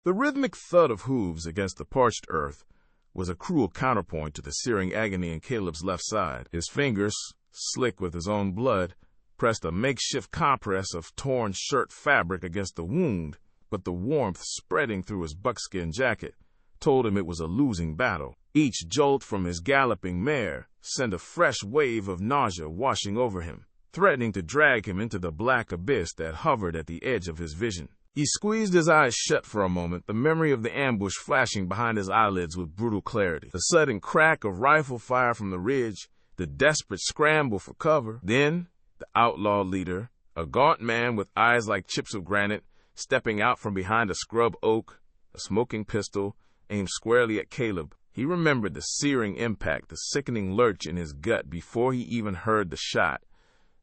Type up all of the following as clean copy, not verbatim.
The rhythmic thud of hooves against the parched earth was a cruel counterpoint to the searing agony in Caleb's left side. His fingers, slick with his own blood, pressed a makeshift compress of torn shirt fabric against the wound, but the warmth spreading through his buckskin jacket told him it was a losing battle. Each jolt from his galloping mare sent a fresh wave of nausea washing over him, threatening to drag him into the black abyss that hovered at the edge of his vision. He squeezed his eyes shut for a moment, the memory of the ambush flashing behind his eyelids with brutal clarity. The sudden crack of rifle fire from the ridge, the desperate scramble for cover. Then, the outlaw leader, a gaunt man with eyes like chips of granite, stepping out from behind a scrub oak, a smoking pistol aimed squarely at Caleb. He remembered the searing impact, the sickening lurch in his gut before he even heard the shot.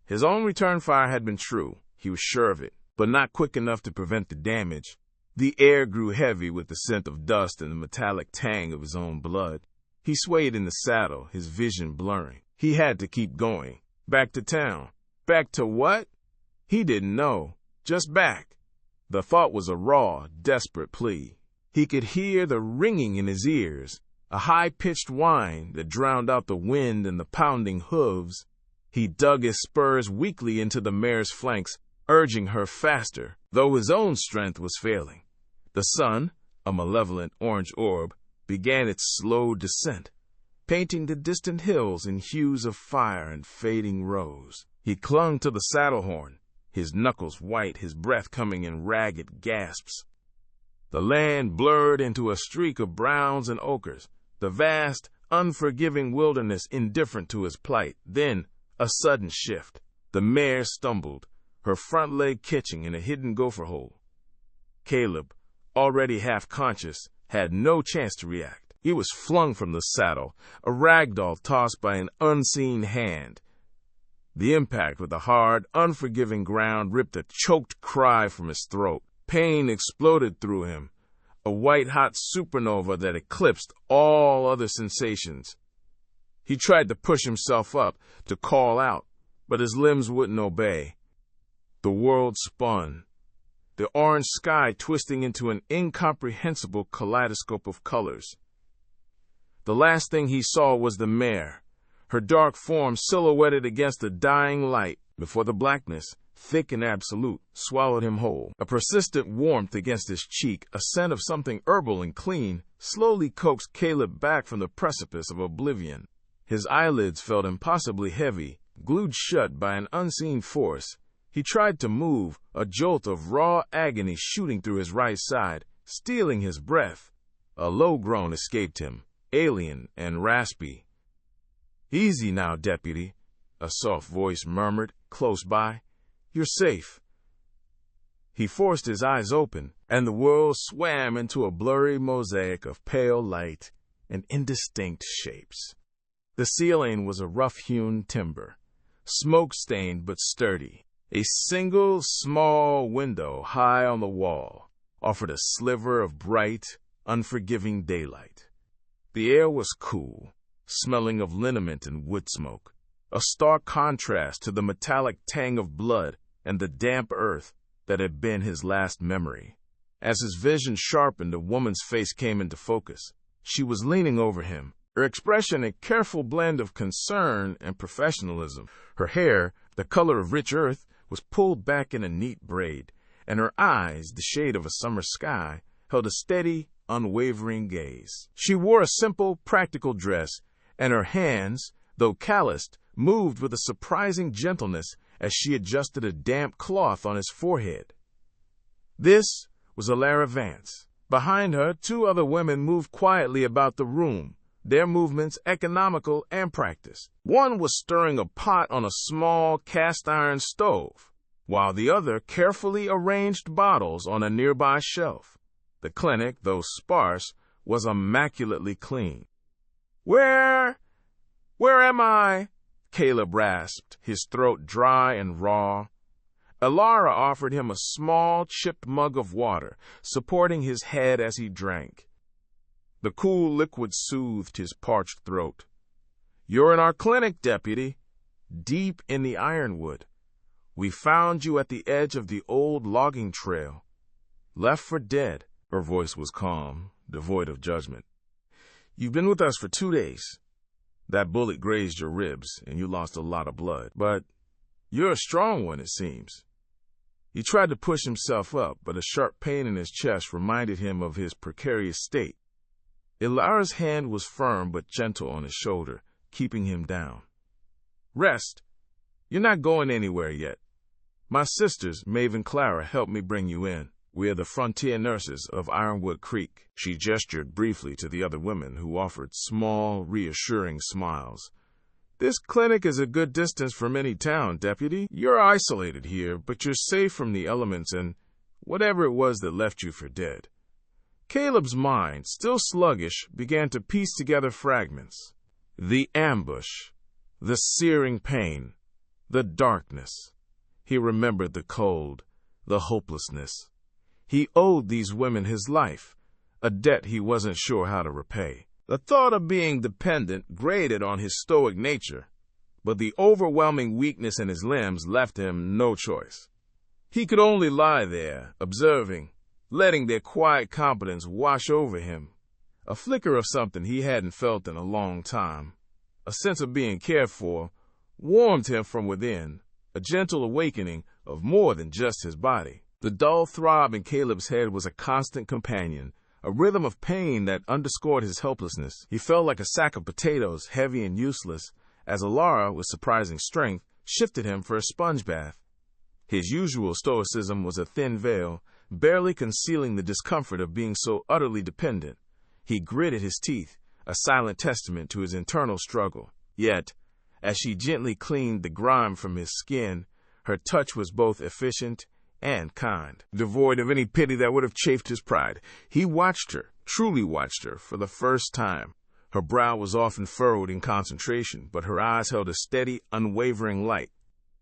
His own return fire had been true, he was sure of it, but not quick enough to prevent the damage. The air grew heavy with the scent of dust and the metallic tang of his own blood. He swayed in the saddle, his vision blurring. He had to keep going. Back to town. Back to what? He didn't know. Just back. The thought was a raw, desperate plea. He could hear the ringing in his ears, a high-pitched whine that drowned out the wind and the pounding hooves. He dug his spurs weakly into the mare's flanks, urging her faster, though his own strength was failing. The sun, a malevolent orange orb, began its slow descent, painting the distant hills in hues of fire and fading rose. He clung to the saddle horn, his knuckles white, his breath coming in ragged gasps. The land blurred into a streak of browns and ochres, the vast, unforgiving wilderness indifferent to his plight. Then, a sudden shift. The mare stumbled, her front leg catching in a hidden gopher hole. Caleb, already half-conscious, had no chance to react. He was flung from the saddle, a ragdoll tossed by an unseen hand. The impact with the hard, unforgiving ground ripped a choked cry from his throat. Pain exploded through him, a white-hot supernova that eclipsed all other sensations. He tried to push himself up, to call out, but his limbs wouldn't obey. The world spun, the orange sky twisting into an incomprehensible kaleidoscope of colors. The last thing he saw was the mare, her dark form silhouetted against the dying light, before the blackness, thick and absolute, swallowed him whole. A persistent warmth against his cheek, a scent of something herbal and clean, slowly coaxed Caleb back from the precipice of oblivion. His eyelids felt impossibly heavy, glued shut by an unseen force. He tried to move, a jolt of raw agony shooting through his right side, stealing his breath. A low groan escaped him, alien and raspy. "Easy now, deputy," a soft voice murmured, close by. "You're safe." He forced his eyes open, and the world swam into a blurry mosaic of pale light and indistinct shapes. The ceiling was a rough-hewn timber, smoke-stained but sturdy. A single small window high on the wall offered a sliver of bright, unforgiving daylight. The air was cool, smelling of liniment and wood smoke, a stark contrast to the metallic tang of blood and the damp earth that had been his last memory. As his vision sharpened, a woman's face came into focus. She was leaning over him, her expression a careful blend of concern and professionalism. Her hair, the color of rich earth, was pulled back in a neat braid, and her eyes, the shade of a summer sky, held a steady, unwavering gaze. She wore a simple, practical dress, and her hands, though calloused, moved with a surprising gentleness as she adjusted a damp cloth on his forehead. This was Elara Vance. Behind her, two other women moved quietly about the room, their movements economical and practiced. One was stirring a pot on a small cast-iron stove, while the other carefully arranged bottles on a nearby shelf. The clinic, though sparse, was immaculately clean. Where am I?" Caleb rasped, his throat dry and raw. Elara offered him a small, chipped mug of water, supporting his head as he drank. The cool liquid soothed his parched throat. "You're in our clinic, deputy, deep in the ironwood. We found you at the edge of the old logging trail, left for dead. Her voice was calm, devoid of judgment. "You've been with us for 2 days. That bullet grazed your ribs, and you lost a lot of blood. But you're a strong one, it seems." He tried to push himself up, but a sharp pain in his chest reminded him of his precarious state. Elara's hand was firm but gentle on his shoulder, keeping him down. "Rest. You're not going anywhere yet. My sisters, Maeve and Clara, helped me bring you in. We are the Frontier Nurses of Ironwood Creek." She gestured briefly to the other women, who offered small, reassuring smiles. "This clinic is a good distance from any town, Deputy. You're isolated here, but you're safe from the elements and whatever it was that left you for dead." Caleb's mind, still sluggish, began to piece together fragments. The ambush, the searing pain, the darkness. He remembered the cold, the hopelessness. He owed these women his life, a debt he wasn't sure how to repay. The thought of being dependent grated on his stoic nature, but the overwhelming weakness in his limbs left him no choice. He could only lie there, observing, letting their quiet competence wash over him. A flicker of something he hadn't felt in a long time. A sense of being cared for warmed him from within, a gentle awakening of more than just his body. The dull throb in Caleb's head was a constant companion, a rhythm of pain that underscored his helplessness. He felt like a sack of potatoes, heavy and useless, as Elara, with surprising strength, shifted him for a sponge bath. His usual stoicism was a thin veil, barely concealing the discomfort of being so utterly dependent. He gritted his teeth, a silent testament to his internal struggle. Yet, as she gently cleaned the grime from his skin, her touch was both efficient and kind, devoid of any pity that would have chafed his pride. He watched her, truly watched her, for the first time. Her brow was often furrowed in concentration, but her eyes held a steady, unwavering light.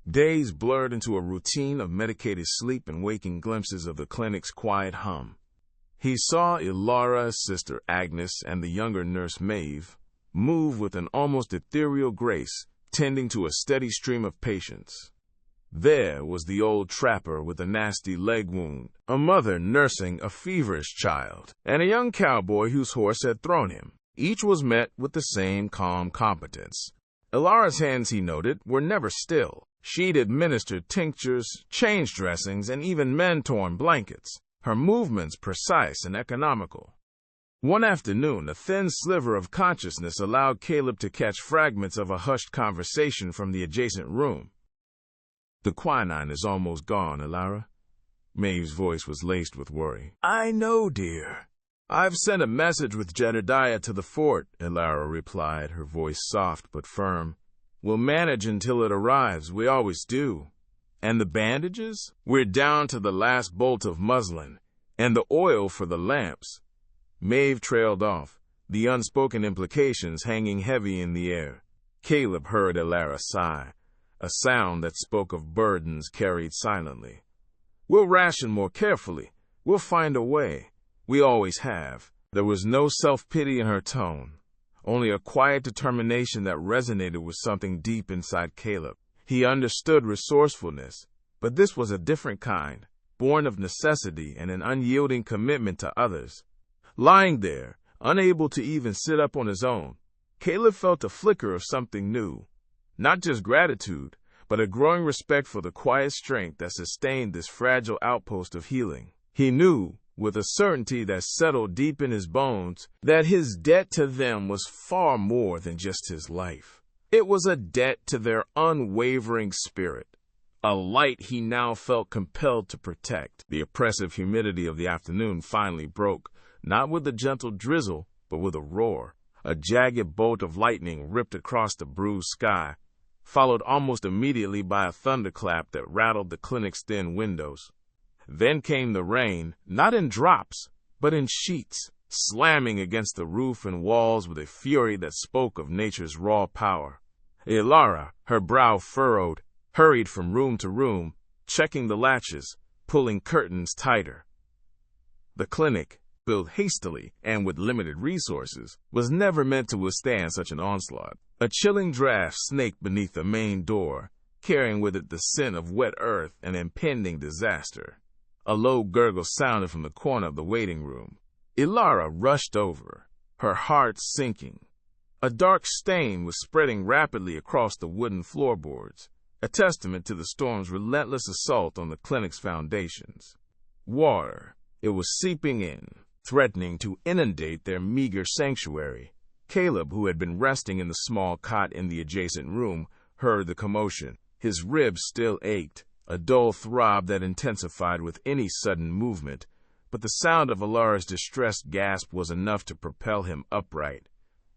Days blurred into a routine of medicated sleep and waking glimpses of the clinic's quiet hum. He saw Elara's sister Agnes and the younger nurse Maeve move with an almost ethereal grace, tending to a steady stream of patients. There was the old trapper with a nasty leg wound, a mother nursing a feverish child, and a young cowboy whose horse had thrown him. Each was met with the same calm competence. Elara's hands, he noted, were never still. She'd administered tinctures, changed dressings, and even mend-torn blankets, her movements precise and economical. One afternoon, a thin sliver of consciousness allowed Caleb to catch fragments of a hushed conversation from the adjacent room. "The quinine is almost gone, Elara." Maeve's voice was laced with worry. "I know, dear. I've sent a message with Jedediah to the fort," Elara replied, her voice soft but firm. "We'll manage until it arrives, we always do. And the bandages? We're down to the last bolt of muslin, and the oil for the lamps." Maeve trailed off, the unspoken implications hanging heavy in the air. Caleb heard Elara sigh, a sound that spoke of burdens carried silently. "We'll ration more carefully. We'll find a way. We always have." There was no self-pity in her tone, only a quiet determination that resonated with something deep inside Caleb. He understood resourcefulness, but this was a different kind, born of necessity and an unyielding commitment to others. Lying there, unable to even sit up on his own, Caleb felt a flicker of something new. Not just gratitude, but a growing respect for the quiet strength that sustained this fragile outpost of healing. He knew, with a certainty that settled deep in his bones, that his debt to them was far more than just his life. It was a debt to their unwavering spirit, a light he now felt compelled to protect. The oppressive humidity of the afternoon finally broke, not with a gentle drizzle, but with a roar. A jagged bolt of lightning ripped across the bruised sky, followed almost immediately by a thunderclap that rattled the clinic's thin windows. Then came the rain, not in drops, but in sheets, slamming against the roof and walls with a fury that spoke of nature's raw power. Elara, her brow furrowed, hurried from room to room, checking the latches, pulling curtains tighter. The clinic, built hastily and with limited resources, was never meant to withstand such an onslaught. A chilling draft snaked beneath the main door, carrying with it the scent of wet earth and impending disaster. A low gurgle sounded from the corner of the waiting room. Elara rushed over, her heart sinking. A dark stain was spreading rapidly across the wooden floorboards, a testament to the storm's relentless assault on the clinic's foundations. Water. It was seeping in, threatening to inundate their meager sanctuary. Caleb, who had been resting in the small cot in the adjacent room, heard the commotion. His ribs still ached, a dull throb that intensified with any sudden movement, but the sound of Elara's distressed gasp was enough to propel him upright.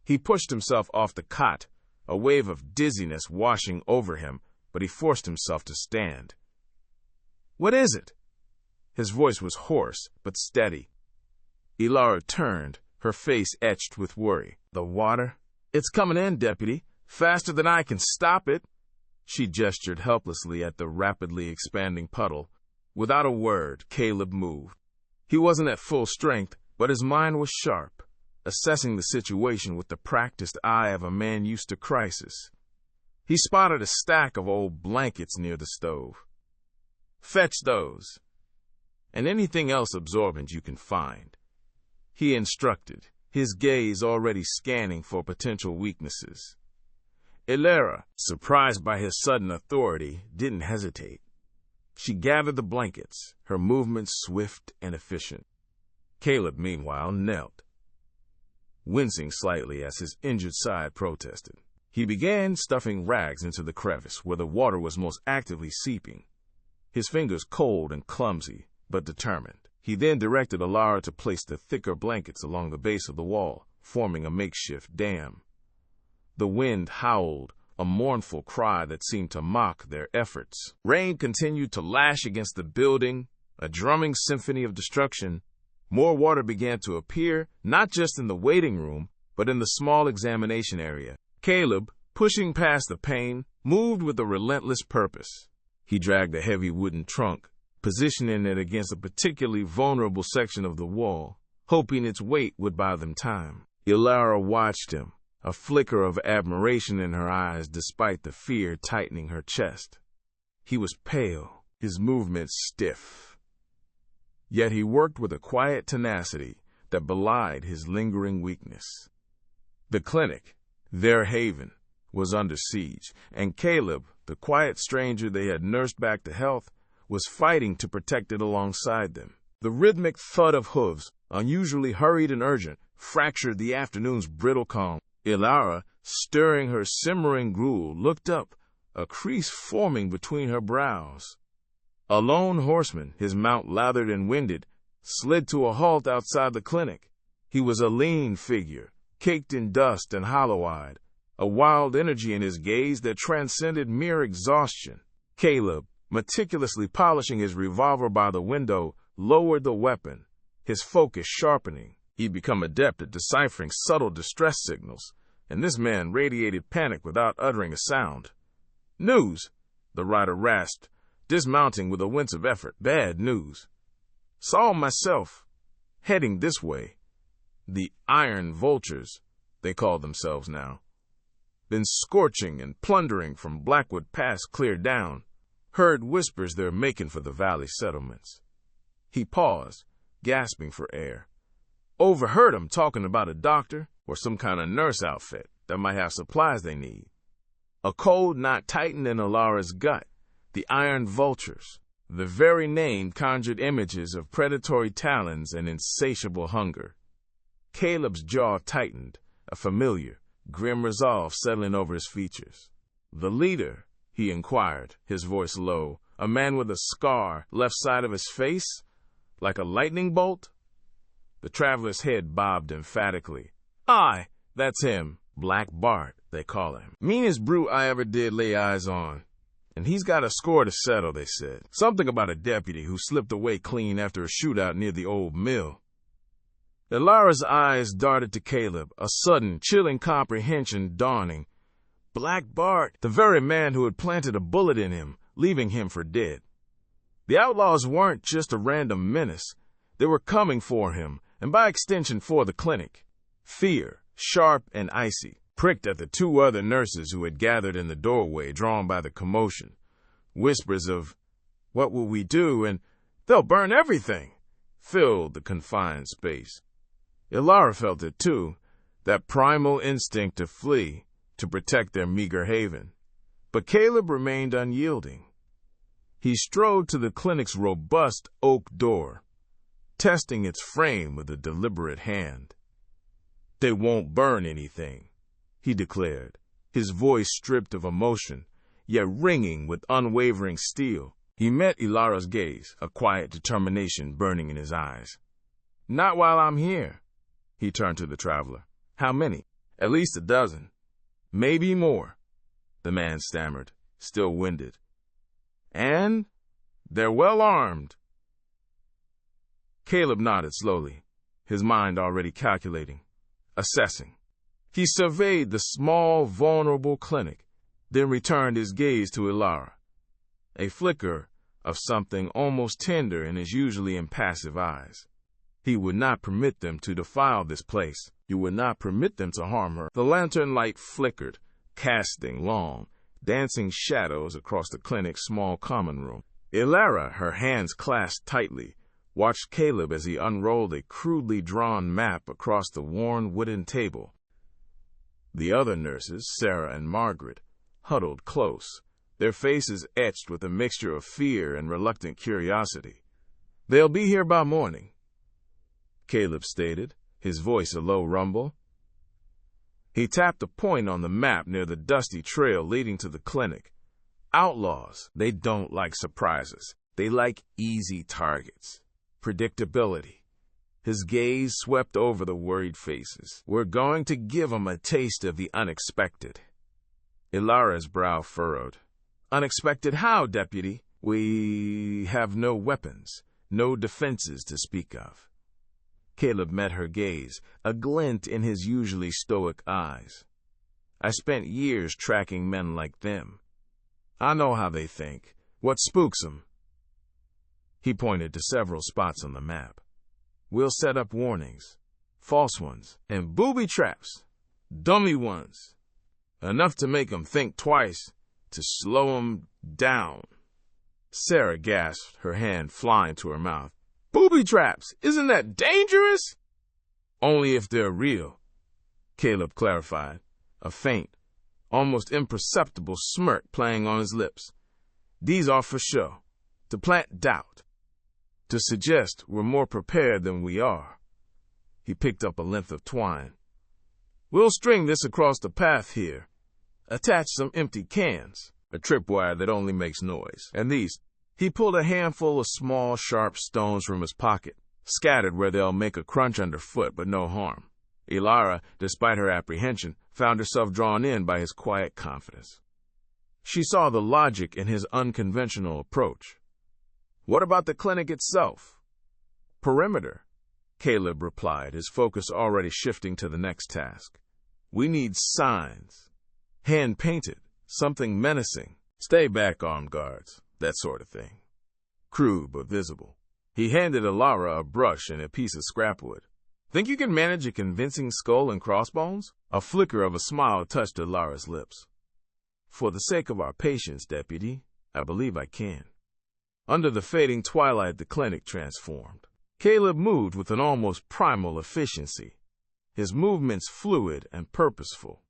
He pushed himself off the cot, a wave of dizziness washing over him, but he forced himself to stand. "What is it?" His voice was hoarse, but steady. Elara turned, her face etched with worry. "The water? It's coming in, Deputy, faster than I can stop it." She gestured helplessly at the rapidly expanding puddle. Without a word, Caleb moved. He wasn't at full strength, but his mind was sharp, assessing the situation with the practiced eye of a man used to crisis. He spotted a stack of old blankets near the stove. "Fetch those, and anything else absorbent you can find," he instructed, his gaze already scanning for potential weaknesses. Elara, surprised by his sudden authority, didn't hesitate. She gathered the blankets, her movements swift and efficient. Caleb, meanwhile, knelt, wincing slightly as his injured side protested. He began stuffing rags into the crevice where the water was most actively seeping, his fingers cold and clumsy, but determined. He then directed Elara to place the thicker blankets along the base of the wall, forming a makeshift dam. The wind howled, a mournful cry that seemed to mock their efforts. Rain continued to lash against the building, a drumming symphony of destruction. More water began to appear, not just in the waiting room, but in the small examination area. Caleb, pushing past the pain, moved with a relentless purpose. He dragged a heavy wooden trunk, positioning it against a particularly vulnerable section of the wall, hoping its weight would buy them time. Elara watched him, a flicker of admiration in her eyes despite the fear tightening her chest. He was pale, his movements stiff. Yet he worked with a quiet tenacity that belied his lingering weakness. The clinic, their haven, was under siege, and Caleb, the quiet stranger they had nursed back to health, was fighting to protect it alongside them. The rhythmic thud of hooves, unusually hurried and urgent, fractured the afternoon's brittle calm. Elara, stirring her simmering gruel, looked up, a crease forming between her brows. A lone horseman, his mount lathered and winded, slid to a halt outside the clinic. He was a lean figure, caked in dust and hollow-eyed, a wild energy in his gaze that transcended mere exhaustion. Caleb, meticulously polishing his revolver by the window, lowered the weapon, his focus sharpening. He'd become adept at deciphering subtle distress signals, and this man radiated panic without uttering a sound. "News," the rider rasped, dismounting with a wince of effort. "Bad news. Saw 'em myself, heading this way. The Iron Vultures, they call themselves now. Been scorching and plundering from Blackwood Pass clear down. Heard whispers they're making for the valley settlements." He paused, gasping for air. "Overheard 'em talking about a doctor or some kind of nurse outfit that might have supplies they need." A cold knot tightened in Elara's gut. The Iron Vultures. The very name conjured images of predatory talons and insatiable hunger. Caleb's jaw tightened, a familiar, grim resolve settling over his features. "The leader?" he inquired, his voice low. "A man with a scar left side of his face, like a lightning bolt?" The traveler's head bobbed emphatically. "Aye, that's him. Black Bart, they call him. Meanest brute I ever did lay eyes on. And he's got a score to settle, they said. Something about a deputy who slipped away clean after a shootout near the old mill." Elara's eyes darted to Caleb, a sudden, chilling comprehension dawning. Black Bart, the very man who had planted a bullet in him, leaving him for dead. The outlaws weren't just a random menace. They were coming for him, and by extension for the clinic. Fear, sharp and icy, pricked at the two other nurses who had gathered in the doorway, drawn by the commotion. Whispers of, "What will we do?" and They'll burn everything, filled the confined space. Elara felt it too, that primal instinct to flee, to protect their meager haven. But Caleb remained unyielding. He strode to the clinic's robust oak door, testing its frame with a deliberate hand. "They won't burn anything," he declared, his voice stripped of emotion, yet ringing with unwavering steel. He met Elara's gaze, a quiet determination burning in his eyes. "Not while I'm here." He turned to the traveler. "How many?" "At least a dozen. Maybe more," the man stammered, still winded. "And they're well armed." Caleb nodded slowly, his mind already calculating, assessing. He surveyed the small, vulnerable clinic, then returned his gaze to Elara, a flicker of something almost tender in his usually impassive eyes. He would not permit them to defile this place. He would not permit them to harm her. The lanternlight flickered, casting long, dancing shadows across the clinic's small common room. Elara, her hands clasped tightly, watched Caleb as he unrolled a crudely drawn map across the worn wooden table. The other nurses, Sarah and Margaret, huddled close, their faces etched with a mixture of fear and reluctant curiosity. "They'll be here by morning," Caleb stated, his voice a low rumble. He tapped a point on the map near the dusty trail leading to the clinic. "Outlaws, they don't like surprises. They like easy targets. Predictability." His gaze swept over the worried faces. "We're going to give 'em a taste of the unexpected." Elara's brow furrowed. "Unexpected how, Deputy? We have no weapons, no defenses to speak of." Caleb met her gaze, a glint in his usually stoic eyes. "I spent years tracking men like them. I know how they think, what spooks 'em." He pointed to several spots on the map. "We'll set up warnings, false ones, and booby traps, dummy ones, enough to make 'em think twice, to slow 'em down." Sarah gasped, her hand flying to her mouth. "Booby traps! Isn't that dangerous?" "Only if they're real," Caleb clarified, a faint, almost imperceptible smirk playing on his lips. "These are for show, to plant doubt, to suggest we're more prepared than we are." He picked up a length of twine. "We'll string this across the path here, attach some empty cans, a tripwire that only makes noise, and these." He pulled a handful of small, sharp stones from his pocket, scattered where they'll make a crunch underfoot but no harm. Elara, despite her apprehension, found herself drawn in by his quiet confidence. She saw the logic in his unconventional approach. "What about the clinic itself?" "Perimeter," Caleb replied, his focus already shifting to the next task. "We need signs. Hand-painted, something menacing. Stay back, armed guards. That sort of thing. Crude but visible." He handed Elara a brush and a piece of scrapwood. "Think you can manage a convincing skull and crossbones?" A flicker of a smile touched Elara's lips. "For the sake of our patients, Deputy, I believe I can." Under the fading twilight, the clinic transformed. Caleb moved with an almost primal efficiency, his movements fluid and purposeful.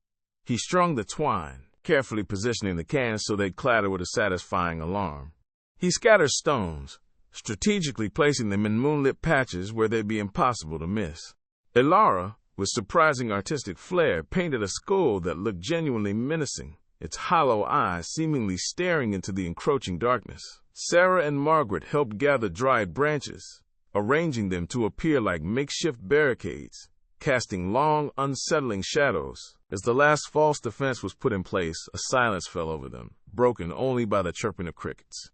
He strung the twine, carefully positioning the cans so they'd clatter with a satisfying alarm. He scattered stones, strategically placing them in moonlit patches where they'd be impossible to miss. Elara, with surprising artistic flair, painted a skull that looked genuinely menacing, its hollow eyes seemingly staring into the encroaching darkness. Sarah and Margaret helped gather dried branches, arranging them to appear like makeshift barricades, casting long, unsettling shadows. As the last false defense was put in place, a silence fell over them, broken only by the chirping of crickets.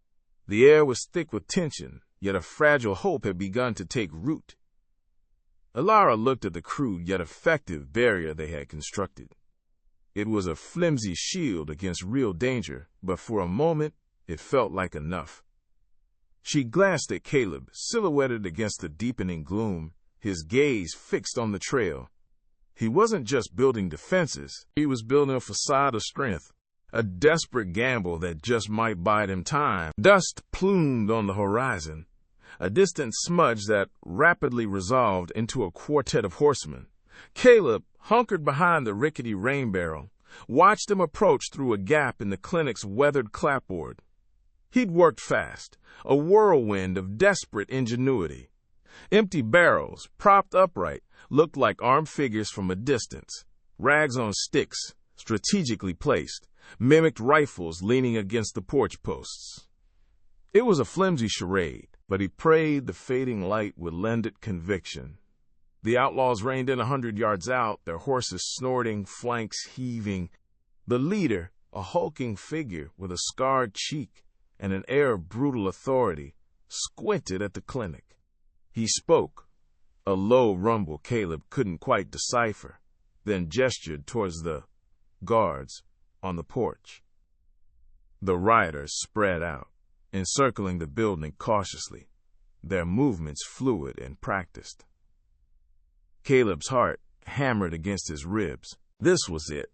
The air was thick with tension, yet a fragile hope had begun to take root. Elara looked at the crude yet effective barrier they had constructed. It was a flimsy shield against real danger, but for a moment, it felt like enough. She glanced at Caleb, silhouetted against the deepening gloom, his gaze fixed on the trail. He wasn't just building defenses, he was building a facade of strength, a desperate gamble that just might bide him time. Dust plumed on the horizon, a distant smudge that rapidly resolved into a quartet of horsemen. Caleb, hunkered behind the rickety rain barrel, watched them approach through a gap in the clinic's weathered clapboard. He'd worked fast, a whirlwind of desperate ingenuity. Empty barrels, propped upright, looked like armed figures from a distance. Rags on sticks, strategically placed, mimicked rifles leaning against the porch posts. It was a flimsy charade, but he prayed the fading light would lend it conviction. The outlaws reined in 100 yards out, their horses snorting, flanks heaving. The leader, a hulking figure with a scarred cheek and an air of brutal authority, squinted at the clinic. He spoke, a low rumble Caleb couldn't quite decipher, then gestured towards the guards on the porch. The riders spread out, encircling the building cautiously, their movements fluid and practiced. Caleb's heart hammered against his ribs. This was it.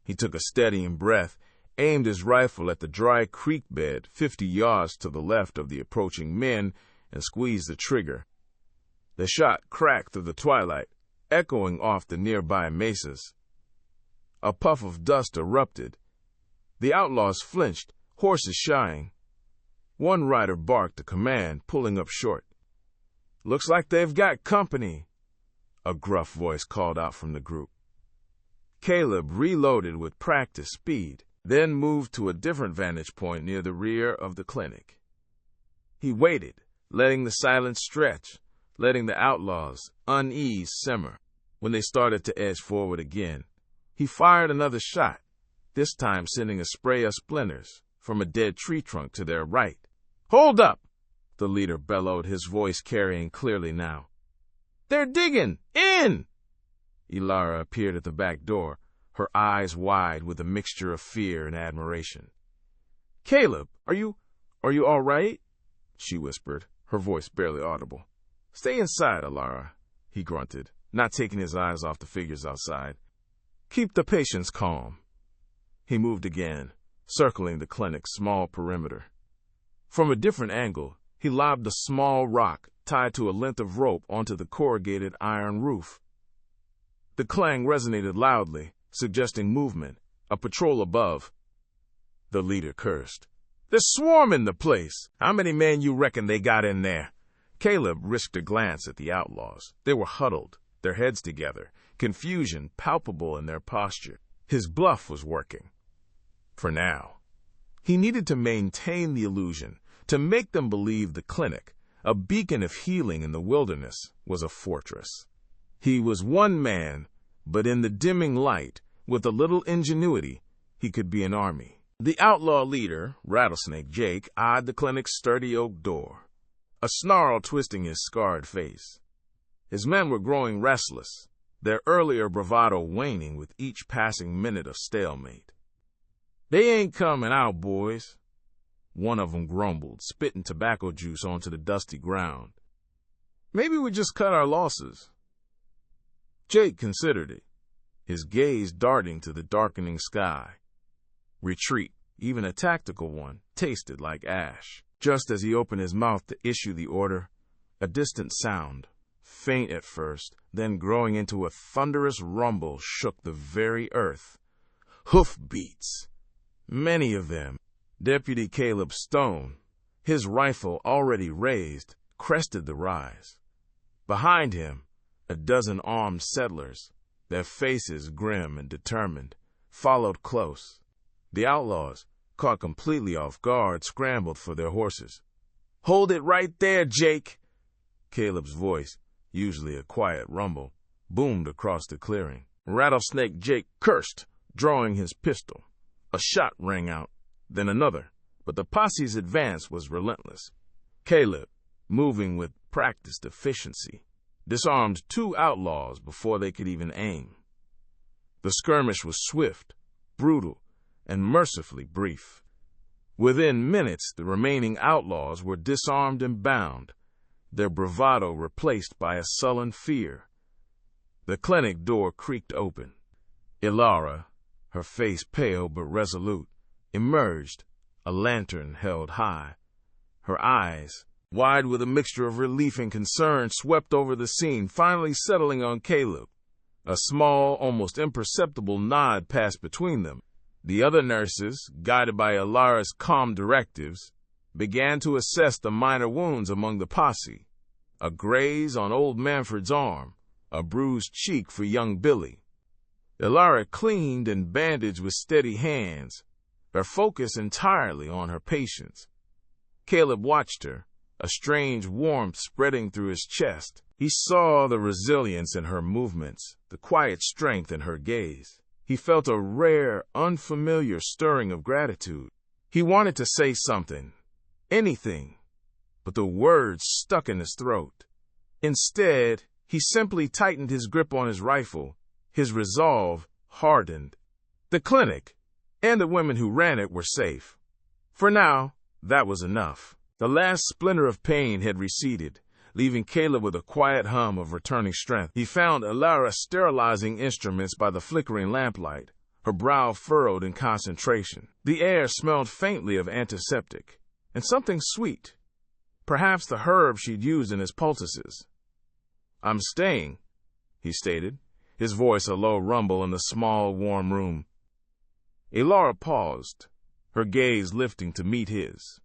He took a steadying breath, aimed his rifle at the dry creek bed 50 yards to the left of the approaching men, and squeezed the trigger. The shot cracked through the twilight, echoing off the nearby mesas. A puff of dust erupted. The outlaws flinched, horses shying. One rider barked a command, pulling up short. "Looks like they've got company," a gruff voice called out from the group. Caleb reloaded with practiced speed, then moved to a different vantage point near the rear of the clinic. He waited, letting the silence stretch, letting the outlaws' unease simmer. When they started to edge forward again, he fired another shot, this time sending a spray of splinters from a dead tree trunk to their right. "Hold up!" the leader bellowed, his voice carrying clearly now. "They're digging! In!" Elara appeared at the back door, her eyes wide with a mixture of fear and admiration. "Caleb, are you all right?" she whispered, her voice barely audible. "Stay inside, Elara," he grunted, not taking his eyes off the figures outside. "Keep the patients calm." He moved again, circling the clinic's small perimeter. From a different angle, he lobbed a small rock tied to a length of rope onto the corrugated iron roof. The clang resonated loudly, suggesting movement, a patrol above. The leader cursed. "They're swarming the place. How many men you reckon they got in there?" Caleb risked a glance at the outlaws. They were huddled, their heads together, confusion palpable in their posture. His bluff was working. For now. He needed to maintain the illusion, to make them believe the clinic, a beacon of healing in the wilderness, was a fortress. He was one man, but in the dimming light, with a little ingenuity, he could be an army. The outlaw leader, Rattlesnake Jake, eyed the clinic's sturdy oak door, a snarl twisting his scarred face. His men were growing restless, their earlier bravado waning with each passing minute of stalemate. "They ain't coming out, boys," one of them grumbled, spitting tobacco juice onto the dusty ground. "Maybe we just cut our losses." Jake considered it, his gaze darting to the darkening sky. Retreat, even a tactical one, tasted like ash. Just as he opened his mouth to issue the order, a distant sound, faint at first, then growing into a thunderous rumble, shook the very earth. Hoof beats. Many of them. Deputy Caleb Stone, his rifle already raised, crested the rise. Behind him, a dozen armed settlers, their faces grim and determined, followed close. The outlaws, caught completely off guard, scrambled for their horses. "Hold it right there, Jake!" Caleb's voice, usually a quiet rumble, boomed across the clearing. Rattlesnake Jake cursed, drawing his pistol. A shot rang out, then another, but the posse's advance was relentless. Caleb, moving with practiced efficiency, disarmed 2 outlaws before they could even aim. The skirmish was swift, brutal, and mercifully brief. Within minutes, the remaining outlaws were disarmed and bound, their bravado replaced by a sullen fear. The clinic door creaked open. Elara, her face pale but resolute, emerged, a lantern held high, her eyes wide with a mixture of relief and concern, swept over the scene, finally settling on Caleb. A small, almost imperceptible nod passed between them. The other nurses, guided by Elara's calm directives, began to assess the minor wounds among the posse. A graze on old Manfred's arm, a bruised cheek for young Billy. Elara cleaned and bandaged with steady hands, her focus entirely on her patients. Caleb watched her, a strange warmth spreading through his chest. He saw the resilience in her movements, the quiet strength in her gaze. He felt a rare, unfamiliar stirring of gratitude. He wanted to say something, anything, but the words stuck in his throat. Instead, he simply tightened his grip on his rifle, his resolve hardened. The clinic and the women who ran it were safe. For now, that was enough. The last splinter of pain had receded, leaving Caleb with a quiet hum of returning strength. He found Elara sterilizing instruments by the flickering lamplight, her brow furrowed in concentration. The air smelled faintly of antiseptic, and something sweet, perhaps the herb she'd used in his poultices. "I'm staying," he stated, his voice a low rumble in the small, warm room. Elara paused, her gaze lifting to meet his.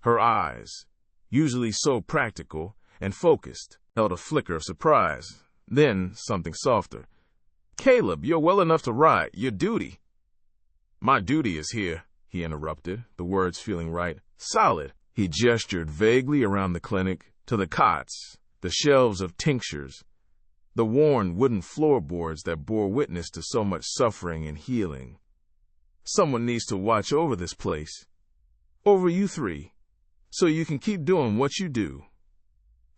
Her eyes, usually so practical and focused, held a flicker of surprise, then something softer. "Caleb, you're well enough to ride. Your duty." "My duty is here," he interrupted, the words feeling right. "Solid." He gestured vaguely around the clinic, to the cots, the shelves of tinctures, the worn wooden floorboards that bore witness to so much suffering and healing. "Someone needs to watch over this place. Over you three, so you can keep doing what you do."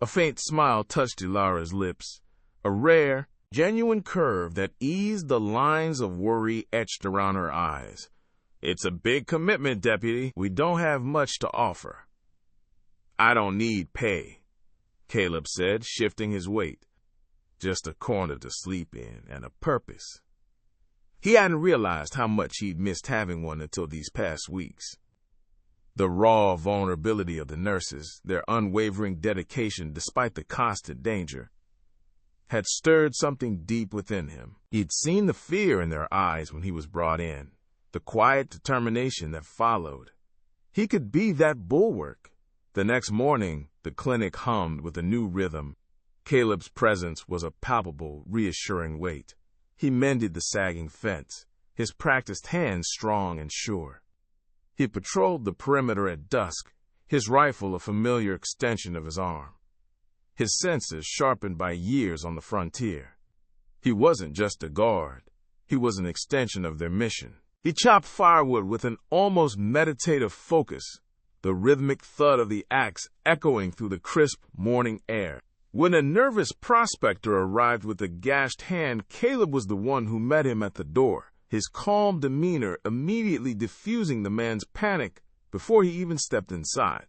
A faint smile touched Elara's lips, a rare, genuine curve that eased the lines of worry etched around her eyes. "It's a big commitment, Deputy. We don't have much to offer." "I don't need pay," Caleb said, shifting his weight. "Just a corner to sleep in and a purpose." He hadn't realized how much he'd missed having one until these past weeks. The raw vulnerability of the nurses, their unwavering dedication despite the constant danger, had stirred something deep within him. He'd seen the fear in their eyes when he was brought in, the quiet determination that followed. He could be that bulwark. The next morning, the clinic hummed with a new rhythm. Caleb's presence was a palpable, reassuring weight. He mended the sagging fence, his practiced hands strong and sure. He patrolled the perimeter at dusk, his rifle a familiar extension of his arm, his senses sharpened by years on the frontier. He wasn't just a guard. He was an extension of their mission. He chopped firewood with an almost meditative focus, the rhythmic thud of the axe echoing through the crisp morning air. When a nervous prospector arrived with a gashed hand, Caleb was the one who met him at the door, his calm demeanor immediately diffusing the man's panic before he even stepped inside.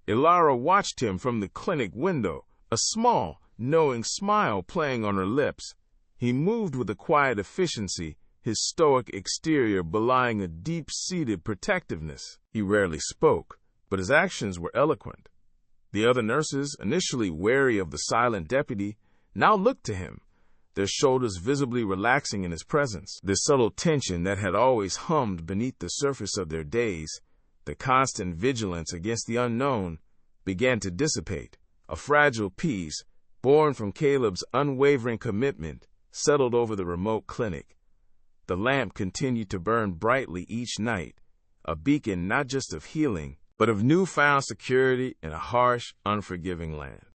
Elara watched him from the clinic window, a small, knowing smile playing on her lips. He moved with a quiet efficiency, his stoic exterior belying a deep-seated protectiveness. He rarely spoke, but his actions were eloquent. The other nurses, initially wary of the silent deputy, now looked to him, their shoulders visibly relaxing in his presence. The subtle tension that had always hummed beneath the surface of their days, the constant vigilance against the unknown, began to dissipate. A fragile peace, born from Caleb's unwavering commitment, settled over the remote clinic. The lamp continued to burn brightly each night, a beacon not just of healing, but of newfound security in a harsh, unforgiving land.